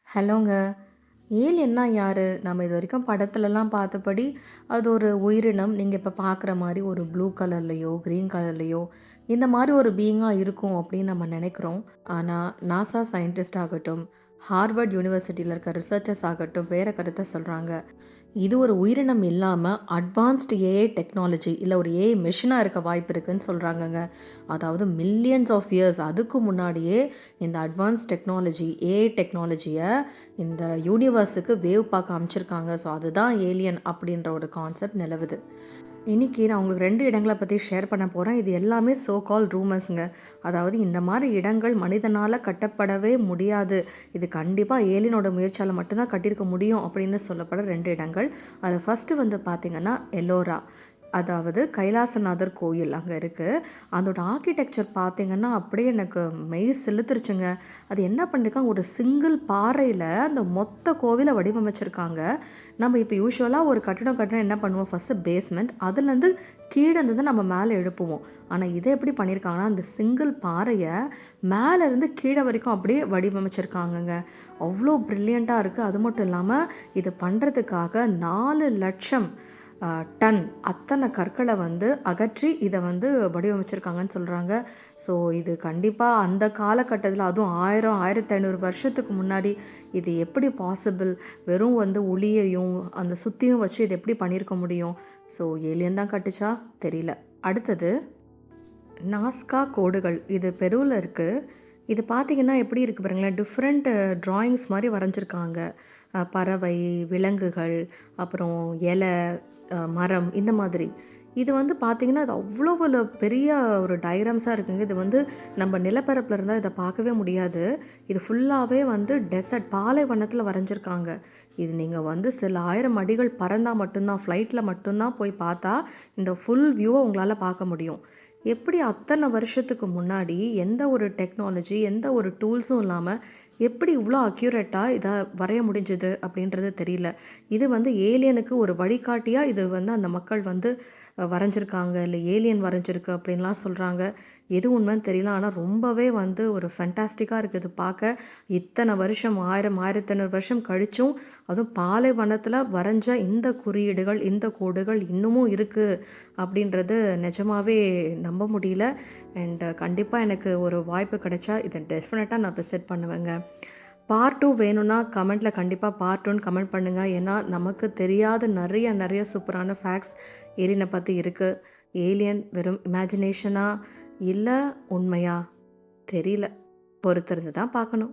ஹலோங்க. ஏலியன்னா யாரு? நம்ம இதுவரைக்கும் படத்துலலாம் பார்த்தபடி, அது ஒரு உயிரினம். நீங்க இப்ப பார்க்குற மாரி ஒரு ப்ளூ கலர்லயோ, கிரீன் கலர்லயோ, இந்த மாரி ஒரு பீயிங்கா இருக்கும் அப்படின்னு நம்ம நெனைக்கிறோம். ஆனா, நாசா சயின்டிஸ்ட் ஆகட்டும், ஹார்வர்ட் யூனிவர்சிட்டில இருக்க ரிசர்ச்சர்ஸ் ஆகட்டும், வேற கருத்த சொல்றாங்க. இது ஒரு உயிரினம் இல்லாம அட்வான்ஸ்டு ஏஐ டெக்னாலஜி இல்ல ஒரு ஏஐ மெஷினா இருக்க வாய்ப்பு இருக்குன்னு சொல்றாங்கங்க. அதாவது மில்லியன்ஸ் ஆஃப் இயர்ஸ் அதுக்கு முன்னாடியே இந்த அட்வான்ஸ் டெக்னாலஜி ஏஐ டெக்னாலஜிய இந்த யூனிவர்ஸுக்கு வேவ் பார்க்க அனுப்பிச்சிருக்காங்க. ஸோ அதுதான் ஏலியன் அப்படின்ற ஒரு கான்செப்ட் நிலவுது. இன்னைக்கு நான் உங்களுக்கு 2 இடங்கள பத்தி ஷேர் பண்ண போறேன். இது எல்லாமே சோ கால் ரூமர்ஸ்ங்க. அதாவது இந்த மாரி இடங்கள் மனிதனால கட்டப்படவே முடியாது. இது கண்டிப்பா ஏலியனோட முயற்சியால மட்டும் தான் கட்டியிருக்க முடியும் அப்படின்னு சொல்லப்படுற 2 இடங்கள். அதுல ஃபர்ஸ்ட்டு வந்து பார்த்தீங்கன்னா, எல்லோரா. அதாவது கைலாசநாதர் கோயில் அங்க இருக்கு. அதோட ஆர்க்கிடெக்சர் பார்த்தீங்கன்னா, அப்படியே எனக்கு மெய் சிலுத்துருச்சுங்க. அது என்ன பண்ணிருக்காங்க, ஒரு சிங்கிள் பாறையில அந்த மொத்த கோவில வடிவமைச்சிருக்காங்க. நம்ம இப்ப யூசுவலா ஒரு கட்டடம் கட்டினா என்ன பண்ணுவோம்? First basement. அதுலேருந்து கீழ இருந்து தான் நம்ம மேல எழுப்புவோம். ஆனா இத எப்படி பண்ணியிருக்காங்கன்னா, அந்த சிங்கிள் பாறைய மேல இருந்து கீழ வரைக்கும் அப்படியே வடிவமைச்சிருக்காங்கங்க. அவ்ளோ பிரில்லியன்ட்டா இருக்கு. அது மட்டும் இல்லாம, இது பண்றதுக்காக 4,00,000 டன் அத்தனை கற்களை வந்து அகற்றி இதை வந்து வடிவமைச்சிருக்காங்கன்னு சொல்றாங்க. ஸோ இது கண்டிப்பா அந்த காலகட்டத்தில், அதுவும் 1000 1500 வருஷத்துக்கு முன்னாடி இது எப்படி பாசிபிள்? வெறும் வந்து உளியையும் அந்த சுத்தியும் வச்சு இது எப்படி பண்ணியிருக்க முடியும்? ஸோ ஏலியன் தான் கட்டுச்சா? தெரியல. அடுத்தது நாஸ்கா கோடுகள். இது பெருவில் இருக்கு. இது பார்த்தீங்கன்னா எப்படி இருக்கு பாருங்களேன். டிஃப்ரெண்ட் டிராயிங்ஸ் மாதிரி வரைஞ்சிருக்காங்க. பறவை, விலங்குகள், அப்புறம் இலை, மரம் இந்த மாதிரி. இது வந்து பார்த்தீங்கன்னா, அது அவ்வளோ ஒரு பெரிய ஒரு டயக்ராம்ஸா இருக்குங்க. இது வந்து நம்ம நிலப்பரப்புல இருந்தா இத பார்க்கவே முடியாது. இது ஃபுல்லாவே வந்து டெசர்ட் பாலைவனத்தில வரைஞ்சிருக்காங்க. இது நீங்க வந்து சில 1000 அடிகள் பறந்தா மட்டும் தான், ஃப்ளைட்ல மட்டும் தான் போய் பார்த்தா, இந்த ஃபுல் வியூவ உங்களால பார்க்க முடியும். எப்படி அத்தனை வருஷத்துக்கு முன்னாடி எந்த ஒரு டெக்னாலஜி, எந்த ஒரு டூல்ஸும் இல்லாம, எப்படி இவ்ளோ அக்யூரேட்டா இத வரைய முடிஞ்சது அப்படின்றது தெரியல. இது வந்து ஏலியனுக்கு ஒரு வழிகாட்டியா இது வந்து அந்த மக்கள் வந்து வரைஞ்சிருக்காங்க. இல்ல ஏலியன் வரைஞ்சிருக்கு அப்படின்லாம் சொல்றாங்க. எது உண்மைன்னு தெரியல. ஆனா ரொம்பவே வந்து ஒரு ஃபேன்டாஸ்டிக்கா இருக்கு இது பார்க்க. இத்தனை வருஷம் 1000, 1500 வருஷம் கழிச்சும், அதுவும் பாலைவனத்தில வரைஞ்ச இந்த குறியீடுகள், இந்த கோடுகள் இன்னமும் இருக்கு அப்படின்றது நிஜமாவே நம்ப முடியல. கண்டிப்பா எனக்கு ஒரு வாய்ப்பு கிடைச்சா இத டெஃபினட்டா நான் விசிட் பண்ணுவேங்க. பார்ட் 2 வேணும்னா கமெண்ட்ல கண்டிப்பா பார்ட் 2ன்னு கமெண்ட் பண்ணுங்க. ஏன்னா நமக்கு தெரியாத நெறைய நெறைய சூப்பரான ஃபேக்ட்ஸ் ஏலியன பத்தி இருக்கு. ஏலியன் வெறும் இமேஜினேஷனா? இல்ல உண்மையா? தெரியல. பொறுத்திருந்து தான் பார்க்கணும்.